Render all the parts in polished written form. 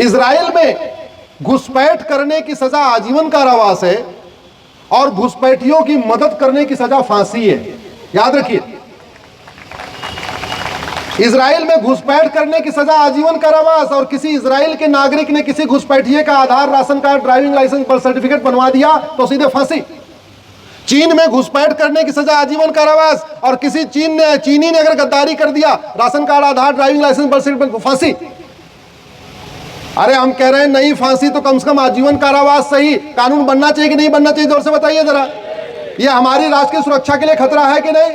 Israel में घुसपैठ करने की सजा आजीवन कारावास है और घुसपैठियों की मदद करने की सजा फांसी है। याद रखिए, इजराइल में घुसपैठ करने की सजा आजीवन कारावास और किसी इजराइल के नागरिक ने किसी घुसपैठिए का Aadhaar, ration card, driving licence, birth certificate बनवा दिया तो सीधे फांसी। चीन में घुसपैठ करने की सजा आजीवन कारावास और किसी चीनी ने अगर गद्दारी कर दिया, राशन कार्ड, आधार, ड्राइविंग लाइसेंस, बर्थ सर्टिफिकेट, फांसी। अरे हम कह रहे हैं नहीं फांसी तो कम से कम आजीवन कारावास सही। कानून बनना चाहिए कि नहीं बनना चाहिए, जोर से बताइए जरा। ये हमारी राष्ट्र की सुरक्षा के लिए खतरा है कि नहीं?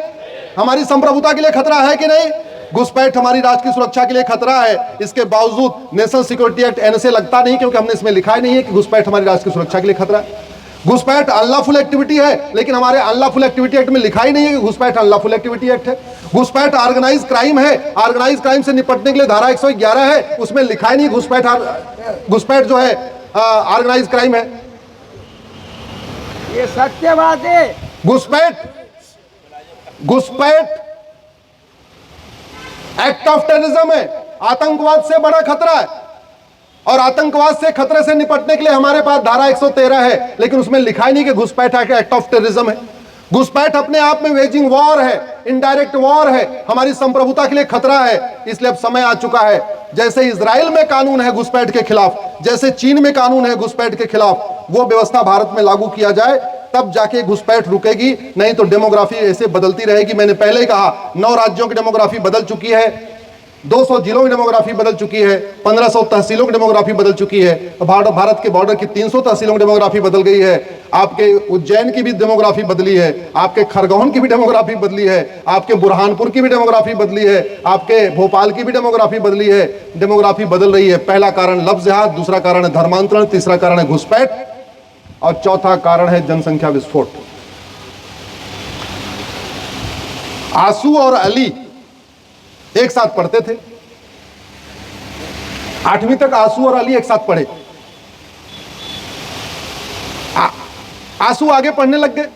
हमारी संप्रभुता के लिए खतरा है कि नहीं? घुसपैठ हमारी राष्ट्र की सुरक्षा के लिए खतरा है। इसके बावजूद नेशनल सिक्योरिटी एक्ट एनएसए लगता नहीं, क्योंकि हमने इसमें लिखा ही नहीं है कि घुसपैठ हमारी राष्ट्र की सुरक्षा के लिए खतरा है। घुसपैठ अनलॉफुल एक्टिविटी है, लेकिन हमारे अनलॉफुल एक्टिविटी एक्ट में लिखा ही नहीं है कि घुसपैठ अनलॉफुल एक्टिविटी एक्ट है। घुसपैठ ऑर्गेनाइज क्राइम है, ऑर्गेनाइज क्राइम से निपटने के लिए धारा 111 है, उसमें लिखा ही नहीं घुसपैठ जो है ऑर्गेनाइज क्राइम है। ये सत्य बात है। घुसपैठ एक्ट ऑफ टेररिज्म है, आतंकवाद से बड़ा खतरा है और आतंकवाद से खतरे से निपटने के लिए हमारे पास धारा 113 है, लेकिन उसमें लिखा ही नहीं कि घुसपैठ एक्ट ऑफ टेररिज्म है। घुसपैठ अपने आप में वेजिंग वॉर है, इनडायरेक्ट वॉर है, हमारी संप्रभुता के लिए खतरा है। इसलिए अब समय आ चुका है, जैसे इजराइल में कानून है घुसपैठ के खिलाफ, जैसे चीन में कानून है घुसपैठ के खिलाफ, वो व्यवस्था भारत में लागू किया जाए, तब जाके घुसपैठ रुकेगी। नहीं तो डेमोग्राफी ऐसे बदलती रहेगी। मैंने पहले ही कहा 9 राज्यों की डेमोग्राफी बदल चुकी है, 200 जिलों की डेमोग्राफी बदल चुकी है, 1500 तहसीलों की डेमोग्राफी बदल चुकी है, भारत के बॉर्डर की 300 तहसीलों की डेमोग्राफी बदल गई है, आपके उज्जैन की भी डेमोग्राफी बदली है, आपके खरगोन की भी डेमोग्राफी बदली है, आपके बुरहानपुर की भी डेमोग्राफी बदली है, आपके भोपाल की भी डेमोग्राफी बदली है। डेमोग्राफी बदल रही है। पहला कारण लफ्ज़ जिहाद, दूसरा कारण है धर्मांतरण, तीसरा कारण है घुसपैठ और चौथा कारण है जनसंख्या विस्फोट। आंसू और अली एक साथ पढ़ते थे, 8वीं तक आंसू और अली एक साथ पढ़े। आंसू आगे पढ़ने लग गए,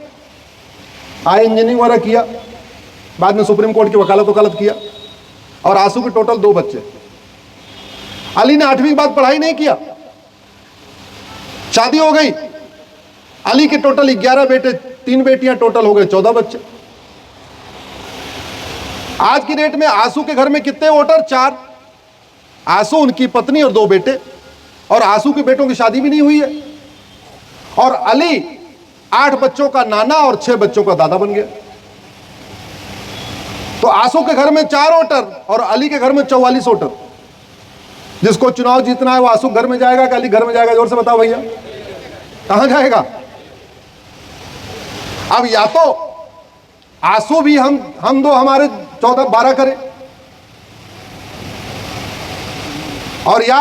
आए इंजीनियरिंग वगैरह किया, बाद में सुप्रीम कोर्ट की वकालत किया और आंसू के टोटल 2 बच्चे। अली ने 8वीं के बाद पढ़ाई नहीं किया, शादी हो गई। अली के टोटल 11 बेटे, 3 बेटियां, टोटल हो गए 14 बच्चे। आज की डेट में आंसू के घर में कितने वोटर? 4। आंसू, उनकी पत्नी और 2 बेटे, और आंसू के बेटों की शादी भी नहीं हुई है। और अली 8 बच्चों का नाना और 6 बच्चों का दादा बन गया। तो आंसू के घर में 4 वोटर और अली के घर में 44 वोटर। जिसको चुनाव जीतना है वो आंसू घर में जाएगा कि अली घर में जाएगा? जोर से बताओ भैया, कहां जाएगा? अब या तो आंसू भी हम दो हमारे 14-12 करें, और या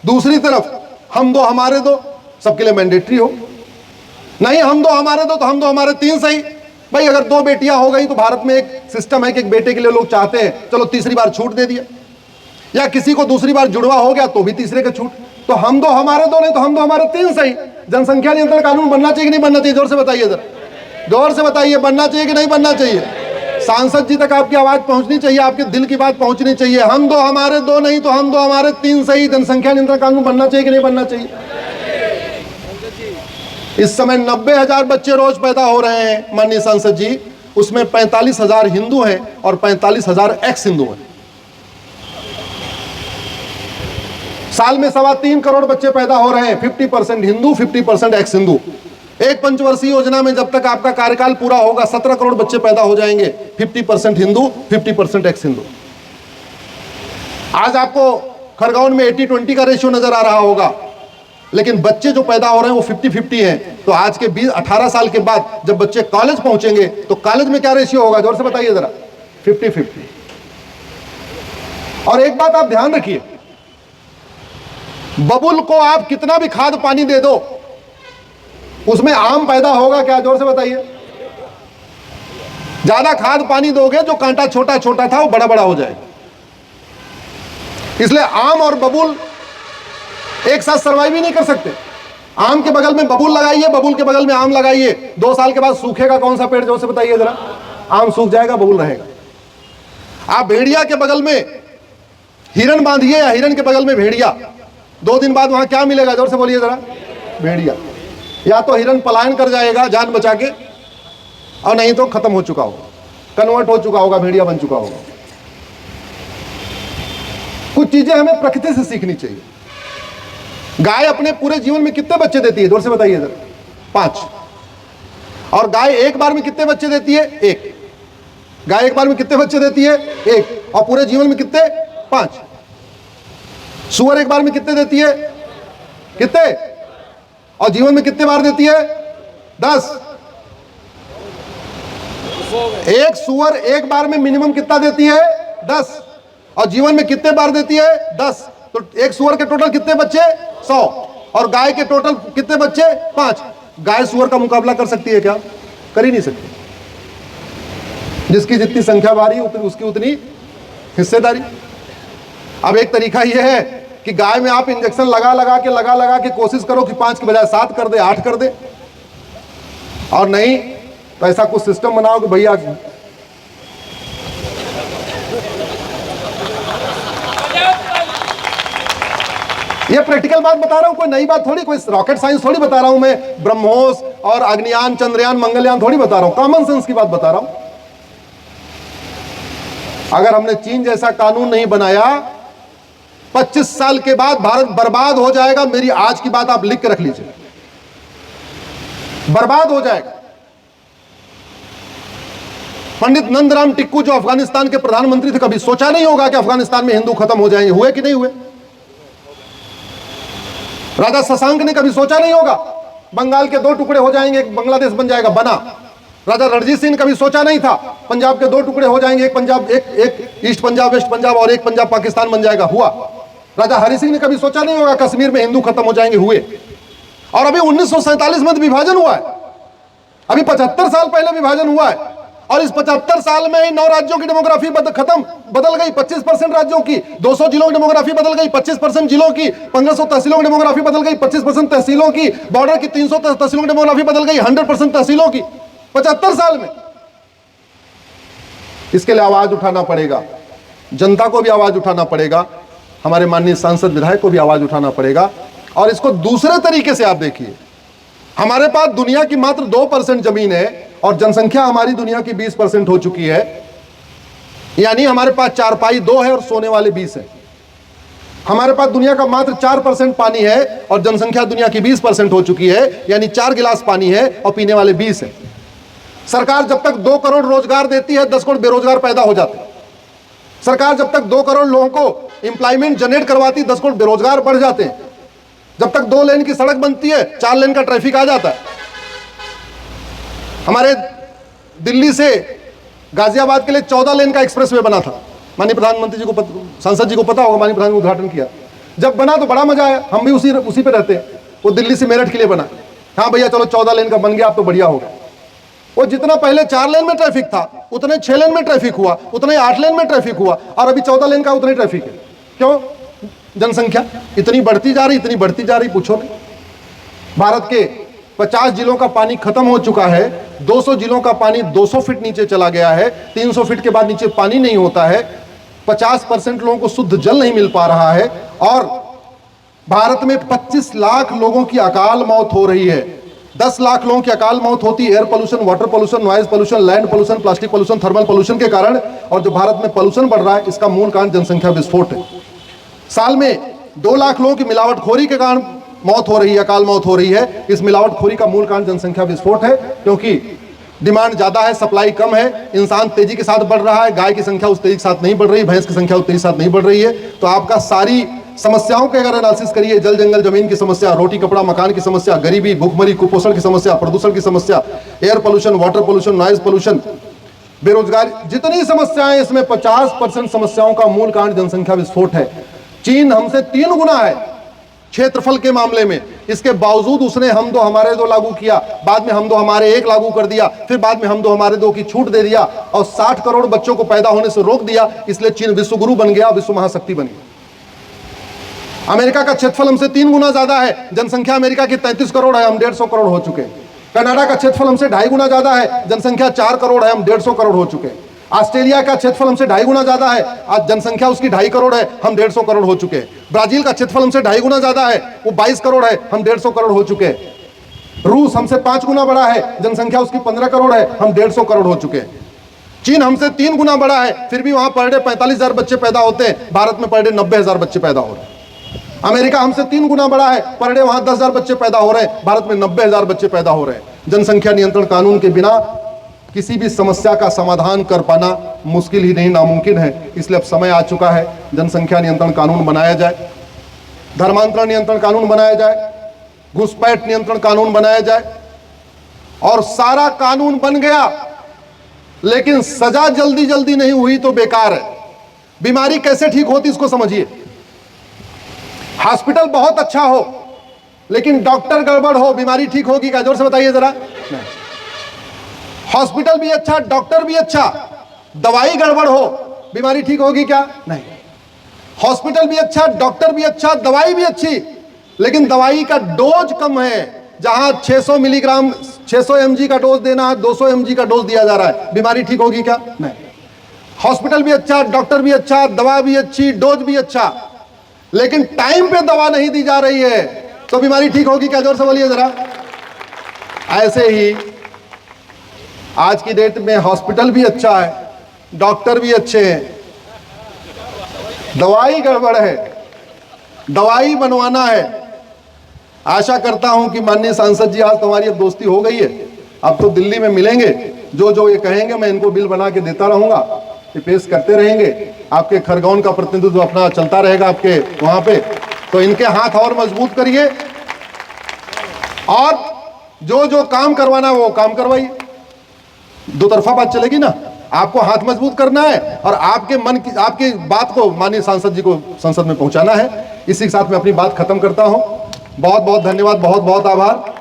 दूसरी तरफ हम दो हमारे दो सबके लिए मैंडेटरी हो। नहीं हम दो हमारे दो तो हम दो हमारे 3 सही। भाई अगर 2 बेटियां हो गई तो भारत में एक सिस्टम है कि एक बेटे के लिए लोग चाहते हैं चलो तीसरी बार छूट दे दिया, या किसी को दूसरी बार जुड़वा हो गया तो भी तीसरे का छूट। तो हम दो हमारे दो, नहीं तो हम दो हमारे 3 सही। जनसंख्या नियंत्रण कानून बनना चाहिए कि नहीं बनना चाहिए? जोर से बताइए जरा, जोर से बताइए, बनना चाहिए कि नहीं बनना चाहिए? सांसद जी तक आपकी आवाज पहुंचनी चाहिए, आपके दिल की बात पहुंचनी चाहिए। हम दो हमारे दो, नहीं तो हम दो हमारे 3 सही। जनसंख्या नियंत्रण कानून बनना चाहिए कि नहीं बनना चाहिए? इस समय 90,000 बच्चे रोज पैदा हो रहे हैं माननीय सांसद जी, उसमें 45,000 हिंदू हैं और 45,000 एक्स हिंदू हैं। साल में 3.25 करोड़ बच्चे पैदा हो रहे हैं, 50% हिंदू, 50% एक्स हिंदू। एक पंचवर्षीय योजना में जब तक आपका कार्यकाल पूरा होगा 17 करोड़ बच्चे पैदा हो जाएंगे, 50% हिंदू, 50% एक्स हिंदू। आज आपको खरगोन में 80-20 का रेशियो नजर आ रहा होगा, लेकिन बच्चे जो पैदा हो रहे हैं वो 50-50 हैं। तो आज के 18 साल के बाद जब बच्चे कॉलेज पहुंचेंगे तो कॉलेज में क्या रेशियो होगा? जोर से बताइए जरा, 50-50। और एक बात आप ध्यान रखिए, बबुल को आप कितना भी खाद पानी दे दो उसमें आम पैदा होगा क्या? जोर से बताइए। ज्यादा खाद पानी दोगे जो कांटा छोटा छोटा था वो बड़ा बड़ा हो जाएगा। इसलिए आम और बबुल एक साथ सर्वाइव ही नहीं कर सकते। आम के बगल में बबुल लगाइए, बबुल के बगल में आम लगाइए, 2 साल के बाद सूखेगा कौन सा पेड़? जोर से बताइए जरा। आम सूख जाएगा, बबुल रहेगा। आप भेड़िया के बगल में हिरण बांधिए या हिरण के बगल में भेड़िया, 2 दिन बाद वहां क्या मिलेगा, जोर से बोलिए जरा, भेड़िया। या तो हिरन पलायन कर जाएगा जान बचा के, और नहीं तो खत्म हो चुका होगा, कन्वर्ट हो चुका होगा, भेड़िया बन चुका होगा। कुछ चीजें हमें प्रकृति से सीखनी चाहिए। गाय अपने पूरे जीवन में कितने बच्चे देती है, जोर से बताइए जरा, 5। और गाय एक बार में कितने बच्चे देती है, 1। गाय एक बार में कितने बच्चे देती है, 1। और पूरे जीवन में कितने, 5। सूअर एक बार में कितने देती है, कितने, और जीवन में कितने बार देती है, 10। एक सूअर एक बार में मिनिमम कितना देती है, 10, और जीवन में कितने बार देती है, 10। तो एक सूअर के टोटल कितने बच्चे, 100, और गाय के टोटल कितने बच्चे, 5। गाय सूअर का मुकाबला कर सकती है क्या, कर ही नहीं सकती। जिसकी जितनी संख्या भारी उसकी उतनी हिस्सेदारी। अब एक तरीका यह है कि गाय में आप इंजेक्शन लगा के कोशिश करो कि 5 के बजाय 7 कर दे, 8 कर दे, और नहीं तो ऐसा कुछ सिस्टम बनाओ कि भैया ये प्रैक्टिकल बात बता रहा हूं, कोई नई बात थोड़ी, कोई रॉकेट साइंस थोड़ी बता रहा हूं मैं, ब्रह्मोस और अग्नियान, चंद्रयान, मंगलयान थोड़ी बता रहा हूं, कॉमन सेंस की बात बता रहा हूं। अगर हमने चीन जैसा कानून नहीं बनाया, 25 साल के बाद भारत बर्बाद हो जाएगा। मेरी आज की बात आप लिख के रख लीजिए, बर्बाद हो जाएगा। पंडित नंदराम टिक्कू जो अफगानिस्तान के प्रधानमंत्री थे, कभी सोचा नहीं होगा कि अफगानिस्तान में हिंदू खत्म हो जाएंगे, हुए कि नहीं हुए। राजा शशांक ने कभी सोचा नहीं होगा बंगाल के 2 टुकड़े हो जाएंगे, एक बांग्लादेश बन जाएगा, बना। राजा रणजीत सिंह ने कभी सोचा नहीं था पंजाब के 2 टुकड़े हो जाएंगे, एक पंजाब, एक ईस्ट पंजाब, वेस्ट पंजाब, और एक पंजाब पाकिस्तान बन जाएगा, हुआ। राजा हरि सिंह ने कभी सोचा नहीं होगा कश्मीर में हिंदू खत्म हो जाएंगे, हुए। और अभी 1947 में विभाजन हुआ है, अभी 75 साल पहले विभाजन हुआ है, और इस 75 साल में ही 9 राज्यों की डेमोग्राफी बदल गई, 25% राज्यों की, 200 जिलों की डेमोग्राफी बदल गई, 25% जिलों की, 1500 तहसीलों की डेमोग्राफी बदल गई, 25% तहसीलों की, बॉर्डर की 300 तहसीलों की डेमोग्राफी बदल गई, 100% तहसीलों की, 75 साल में। इसके लिए आवाज उठाना पड़ेगा, जनता को भी आवाज उठाना पड़ेगा, हमारे माननीय सांसद विधायक को भी आवाज उठाना पड़ेगा। और इसको दूसरे तरीके से आप देखिए, हमारे पास दुनिया की मात्र 2% जमीन है, और जनसंख्या हमारी दुनिया की 20% हो चुकी है, यानी हमारे पास चारपाई 2 है और सोने वाले 20 है। हमारे पास दुनिया का मात्र 4% पानी है, और जनसंख्या दुनिया की 20% हो चुकी है, यानी 4 गिलास पानी है और पीने वाले 20 है। सरकार जब तक 2 करोड़ रोजगार देती है, 10 करोड़ बेरोजगार पैदा हो जाते हैं। सरकार जब तक 2 करोड़ लोगों को एम्प्लॉयमेंट जनरेट करवाती, 10 करोड़ बेरोजगार बढ़ जाते हैं। जब तक 2 लेन की सड़क बनती है, 4 लेन का ट्रैफिक आ जाता है। हमारे दिल्ली से गाजियाबाद के लिए 14 लेन का एक्सप्रेसवे बना था, माननीय प्रधानमंत्री जी को, सांसद जी को पता होगा, माननीय प्रधान ने उद्घाटन किया। जब बना तो बड़ा मजा आया, हम भी उसी पे रहते हैं। वो दिल्ली से मेरठ के लिए बना, हाँ भैया चलो 14 लेन का बन गया, अब तो बढ़िया होगा। वो जितना पहले 4 लेन में ट्रैफिक था, उतने 6 लेन में ट्रैफिक हुआ, उतने 8 लेन में ट्रैफिक हुआ, और अभी 14 लेन का उतने ट्रैफिक है। क्यों? जनसंख्या इतनी बढ़ती जा रही, इतनी बढ़ती जा रही, पूछो नहीं। भारत के 50 जिलों का पानी खत्म हो चुका है, 200 जिलों का पानी 200 फीट नीचे चला गया है, 300 फीट के बाद नीचे पानी नहीं होता है, 50% लोगों को शुद्ध जल नहीं मिल पा रहा है, और भारत में 25 लाख लोगों की अकाल मौत हो रही है। 10 लाख लोगों की अकाल मौत होती है air pollution, water pollution, noise pollution, land pollution, plastic pollution, thermal pollution के कारण। और जो भारत में पोल्यूशन बढ़ रहा है, इसका मूल कारण जनसंख्या विस्फोट है। साल में 2 लाख लोगों की मिलावटखोरी के कारण मौत हो रही है, अकाल मौत हो रही है। इस मिलावटखोरी का मूल कारण जनसंख्या विस्फोट है, क्योंकि डिमांड ज्यादा है, सप्लाई कम है, इंसान तेजी के साथ बढ़ रहा है, गाय की संख्या उस तेजी के साथ नहीं बढ़ रही, भैंस की संख्या उस तेजी के साथ नहीं बढ़ रही है। तो आपका सारी समस्याओं के अगर एनालिसिस करिए, जल जंगल जमीन की समस्या, रोटी कपड़ा मकान की समस्या, गरीबी भूखमरी कुपोषण की समस्या, प्रदूषण की समस्या, air pollution, water pollution, noise pollution, बेरोजगारी, जितनी समस्याएं, इसमें 50% समस्याओं का मूल कारण जनसंख्या विस्फोट है। चीन हमसे 3 गुना है क्षेत्रफल के मामले में, इसके बावजूद उसने हम दो हमारे दो लागू किया, बाद में हम दो हमारे एक लागू कर दिया, फिर बाद में हम दो हमारे दो की छूट दे दिया, और 60 करोड़ बच्चों को पैदा होने से रोक दिया। इसलिए चीन विश्व गुरु बन गया, विश्व महाशक्ति बन गया। अमेरिका का क्षेत्रफल हमसे 3 गुना ज्यादा है, जनसंख्या अमेरिका की 33 करोड़ है, हम 150 करोड़ हो चुके हैं। कनाडा का क्षेत्रफल हमसे 2.5 गुना ज्यादा है, जनसंख्या 4 करोड़ है, हम 150 करोड़ हो चुके हैं। ऑस्ट्रेलिया का क्षेत्रफल हमसे 2.5 गुना ज्यादा है, आज जनसंख्या उसकी 2.5 करोड़ है, हम 150 करोड़ हो चुके हैं। ब्राजील का क्षेत्रफल हमसे 2.5 गुना ज्यादा है, वो 22 करोड़ है, हम 150 करोड़ हो चुके हैं। रूस हमसे 5 गुना बड़ा है, जनसंख्या उसकी 15 करोड़ है, हम 150 करोड़ हो चुके हैं। चीन हमसे 3 गुना बड़ा है, फिर भी वहां पर डे 45,000 बच्चे पैदा होते हैं, भारत में पर डे 90,000 बच्चे पैदा हो रहे हैं। अमेरिका हमसे 3 गुना बड़ा है, पर डे वहां 10,000 बच्चे पैदा हो रहे हैं, भारत में 90,000 बच्चे पैदा हो रहे हैं। जनसंख्या नियंत्रण कानून के बिना किसी भी समस्या का समाधान कर पाना मुश्किल ही नहीं, नामुमकिन है। इसलिए अब समय आ चुका है, जनसंख्या नियंत्रण कानून बनाया जाए, धर्मांतरण नियंत्रण कानून बनाया जाए, घुसपैठ नियंत्रण कानून बनाया जाए। और सारा कानून बन गया लेकिन सजा जल्दी जल्दी नहीं हुई तो बेकार है। बीमारी कैसे ठीक होती इसको समझिए। हॉस्पिटल बहुत अच्छा हो लेकिन डॉक्टर गड़बड़ हो, बीमारी ठीक होगी क्या? जोर से बताइए जरा। हॉस्पिटल भी अच्छा, डॉक्टर भी अच्छा, दवाई गड़बड़ हो, बीमारी ठीक होगी क्या? नहीं। हॉस्पिटल भी अच्छा, डॉक्टर भी अच्छा, दवाई भी अच्छी, लेकिन दवाई का डोज कम है। जहां 600 मिलीग्राम 600 mg का डोज देना है, 200 mg का डोज दिया जा रहा है, बीमारी ठीक होगी क्या? नहीं। हॉस्पिटल भी अच्छा, डॉक्टर भी अच्छा, दवा भी अच्छी, डोज भी अच्छा, लेकिन टाइम पे दवा नहीं दी जा रही है तो बीमारी ठीक होगी क्या? जोर से बोलिए जरा। ऐसे ही आज की डेट में हॉस्पिटल भी अच्छा है, डॉक्टर भी अच्छे हैं, दवाई गड़बड़ है, दवाई बनवाना है। आशा करता हूं कि माननीय सांसद जी, आज तुम्हारी अब दोस्ती हो गई है, अब तो दिल्ली में मिलेंगे, जो जो ये कहेंगे मैं इनको बिल बना के देता रहूंगा, ये पेश करते रहेंगे। आपके खरगोन का प्रतिनिधित्व अपना चलता रहेगा आपके वहां पे, तो इनके हाथ और मजबूत करिए और जो जो काम करवाना वो काम करवाइए। दो तरफा बात चलेगी ना, आपको हाथ मजबूत करना है और आपके मन की, आपकी बात को माननीय सांसद जी को संसद में पहुंचाना है। इसी के साथ मैं अपनी बात खत्म करता हूं। बहुत बहुत धन्यवाद, बहुत बहुत आभार।